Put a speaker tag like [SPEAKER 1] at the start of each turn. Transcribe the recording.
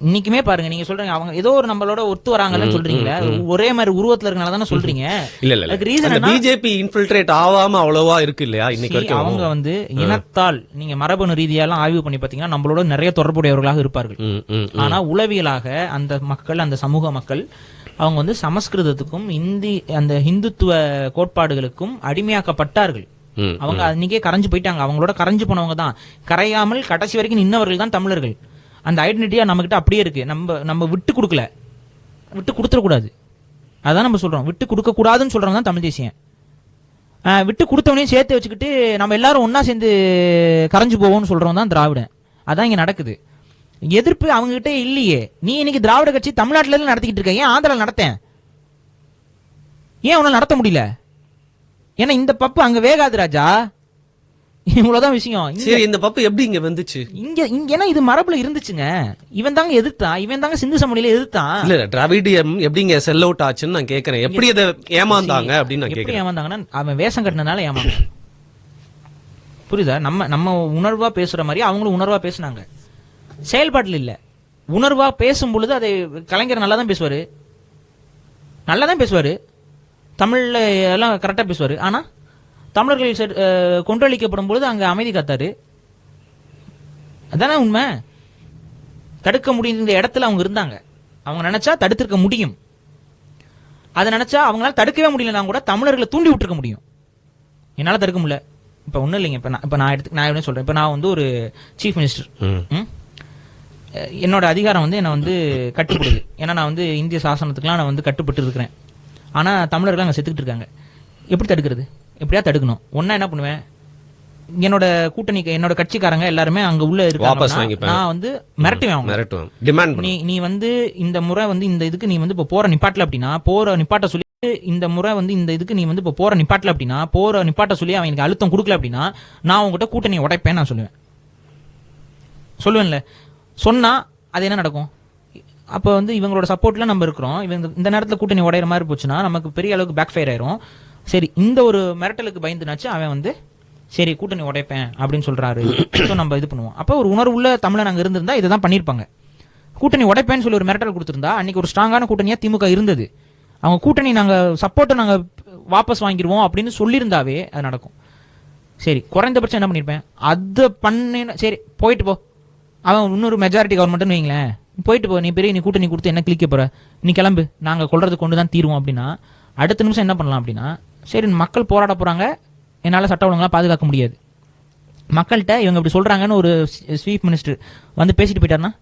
[SPEAKER 1] இன்னைக்குமே பாருங்க, நீங்க சொல்றீங்க அவங்க ஏதோ ஒரு நம்மளோட ஒத்து வராங்கன்னு சொல்றீங்களா, ஒரே மாதிரி உருவத்துல இருக்கனால தானே சொல்றீங்க.
[SPEAKER 2] இல்ல
[SPEAKER 1] அதுக்கு ரீசன்
[SPEAKER 2] பிஜேபி இன்ஃபில்ட்ரேட் ஆகாம அவ்வளவா இருக்கு இல்லையா இன்னைக்கு வரைக்கும்.
[SPEAKER 1] அவங்க வந்து இனத்தால் நீங்க மரபணு ரீதியெல்லாம் ஆய்வு பண்ணி பாத்தீங்கன்னா நம்மளோட நிறைய தொடர்புடையவர்களாக இருப்பார்கள். ஆனா உளவியலாக அந்த மக்கள், அந்த சமூக மக்கள் அவங்க வந்து சமஸ்கிருதத்துக்கும் அந்த இந்துத்துவ கோட்பாடுகளுக்கும் அடிமையாக்கப்பட்டார்கள். அவங்க அன்னைக்கே கரைஞ்சு போயிட்டாங்க. அவங்களோட கரைஞ்சு போனவங்க தான், கரையாமல் கடைசி வரைக்கும் நின்னவர்கள் தான் தமிழர்கள். அந்த ஐடென்டிட்டியா நம்ம கிட்ட அப்படியே இருக்கு. நம்ம விட்டு கொடுக்கல, விட்டு கொடுத்துடக்கூடாது. அதான் நம்ம சொல்றோம், விட்டு கொடுக்க கூடாதுன்னு சொல்றவங்க தான் தமிழ் தேசியம். விட்டு கொடுத்தவனையும் சேர்த்து வச்சுக்கிட்டு நம்ம எல்லாரும் ஒன்னா சேர்ந்து கரைஞ்சு போவோம்னு சொல்றவங்க தான் திராவிடன். அதான் இங்க நடக்குது. எதிர்ப்பு அவங்க கிட்டே இல்லையே. நீ இன்னைக்கு திராவிட கட்சி தமிழ்நாட்டில நடத்திக்கிட்டு இருக்க, ஏன் ஆந்திரால நடத்தேன்? ஏன் உன்னால நடத்த முடியல? ஏன்னா இந்த பப்பு அங்க வேகாது ராஜா. இவ்வளவுதான் விஷயம்.
[SPEAKER 2] சரி, இந்த பப்பு எப்படி இங்க வந்துச்சு?
[SPEAKER 1] இங்க ஏன்னா இது மரபுல இருந்துச்சுங்க. இவன் தாங்க எதிர்த்தான், இவன் தாங்க சிந்து சமவெளியில எதிர்த்தான்.
[SPEAKER 2] இல்ல டிராவிடியம் எப்படிங்க செல் அவுட் ஆச்சுன்னு நான் கேக்குறேன். எப்படி அதை ஏமாந்தாங்க அப்படின்னு நான் கேக்குறேன்.
[SPEAKER 1] ஏமாந்தாங்கன்னா அவன் வேஷம் கட்டினதுனால ஏமாந்தான். புரியுதா? நம்ம உணர்வா பேசுற மாதிரி அவங்களும் உணர்வா பேசுனாங்க. செயல்பாட்டில் இல்ல, உணர்வா பேசும் பொழுது அதை கலைஞர் நல்லா தான் பேசுவாரு, நல்லா தான் பேசுவாரு, தமிழ்ல எல்லாம் கரெக்டா பேசுவாரு. ஆனா தமிழர்கள் கொன்றளிக்கப்படும் பொழுது அங்க அமைதி காத்தாரு. அதானே உண்மை. தடுக்க முடியுற இடத்துல அவங்க இருந்தாங்க. அவங்க நினைச்சா தடுத்திருக்க முடியும். அதை நினைச்சா அவங்களால தடுக்கவே முடியலன்னா கூட தமிழர்களை தூண்டி விட்டுருக்க முடியும். என்னால தடுக்க முடியல. இப்ப ஒண்ணும் இல்லைங்க. இப்ப நான் என்ன சொல்றேன், இப்ப நான் வந்து ஒரு சீஃப் மினிஸ்டர், என்னோட அதிகாரம் வந்து என்ன வந்து கட்டுப்படுது. ஏன்னா நான் வந்து இந்திய சாசனத்துக்குலாம் நான் வந்து கட்டுப்பட்டு இருக்கிறேன். ஆனா தமிழர்கள் அங்க செத்துக்கிட்டு இருக்காங்க. எப்படி தடுக்கிறது? எப்படியா தடுக்கணும். ஒன்னா என்ன பண்ணுவேன், என்னோட கூட்டணி என்னோட கட்சிக்காரங்க எல்லாருமே அங்க உள்ள இருக்காங்க, நான் வந்து மிரட்டுவேன். நீ வந்து இந்த முறை வந்து இந்த இதுக்கு நீ வந்து இப்ப போற நிப்பாட்டல அப்படின்னா போற நிப்பாட்ட சொல்லி, இந்த முறை வந்து இந்த இதுக்கு நீ வந்து இப்ப போற நிப்பாட்டல அப்படின்னா போற நிப்பாட்ட சொல்லி அவன் எனக்கு அழுத்தம் கொடுக்கல அப்படின்னா நான் உங்ககிட்ட கூட்டணி உடைப்பேன் நான் சொல்லுவேன்ல. சொன்னா அது என்ன நடக்கும்? அப்ப வந்து இவங்களோட சப்போர்ட்ல நம்ம இருக்கிறோம். இவங்க இந்த நேரத்துல கூட்டணி உடையிற மாதிரி போச்சுன்னா நமக்கு பெரிய அளவுக்கு பேக் ஃபயர் ஆயிரும். சரி, இந்த ஒரு மிரட்டலுக்கு பயந்துனாச்சு அவன் வந்து சரி கூட்டணி உடைப்பேன் அப்படின்னு சொல்றாரு. நம்ம இது பண்ணுவோம். அப்ப ஒரு உணர்வுள்ள தமிழன் அங்க இருந்திருந்தா இதான் பண்ணிருப்பாங்க. கூட்டணி உடைப்பேன்னு சொல்லி ஒரு மிரட்டல் கொடுத்திருந்தா அன்னைக்கு ஒரு ஸ்ட்ராங்கான கூட்டணியா திமுக இருந்தது. அவங்க கூட்டணி நாங்க சப்போர்ட்டை நாங்க வாபஸ் வாங்கிடுவோம் அப்படின்னு சொல்லியிருந்தாவே அது நடக்கும். சரி, குறைந்தபட்சம் என்ன பண்ணிருப்பேன், அது பண்ண சரி போயிட்டு போ, அவன் இன்னொரு மெஜாரிட்டி கவர்மெண்ட்னு வைங்களேன், போயிட்டு போ, நீ கூட்டணி கொடுத்து என்ன கிளிக்க போற, நீ கிளம்பு, நாங்க கொள்றது கொண்டுதான் தீருவோம் அப்படின்னா அடுத்த நிமிஷம் என்ன பண்ணலாம் அப்படின்னா, சரி மக்கள் போராட போறாங்க, என்னால சட்ட ஒழுங்கெல்லாம் பாதுகாக்க முடியாது, மக்கள்கிட்ட இவங்க இப்படி சொல்றாங்கன்னு ஒரு சீஃப் மினிஸ்டர் வந்து பேசிட்டு போயிட்டாருன்னா